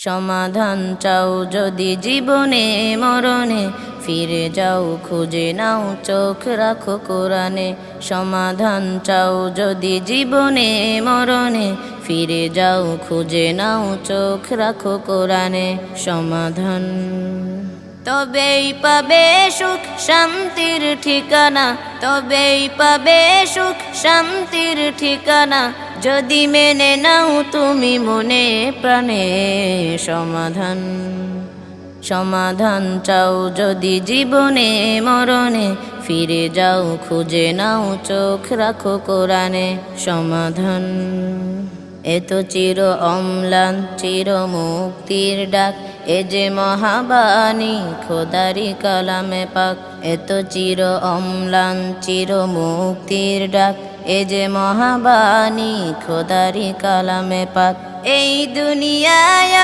সমাধান চাও যদি জীবনে মরণে, ফিরে যাও খুঁজে নাও চোখ রাখো কোরআনে। সমাধান চাও যদি জীবনে মরণে, ফিরে যাও খুঁজে নাও চোখ রাখো কোরআনে। সমাধান তবেই পাবে সুখ শান্তির ঠিকানা, তবেই পাবে সুখ শান্তির ঠিকানা, যদি মেনে নাও তুমি মনে প্রাণে। সমাধান সমাধান চাও যদি জীবনে মরণে, ফিরে যাও খুঁজে নাও চোখ রাখো কোরআনে। সমাধান এত চির অম্লান চির মুক্তির ডাক, এ যে মহাবাণী খোদারি কালামে পাক। এত চির অম্লান চির মুক্তির ডাক, এ যে মহাবাণী খোদারি কালামে পাক। এই দুনিয়ায়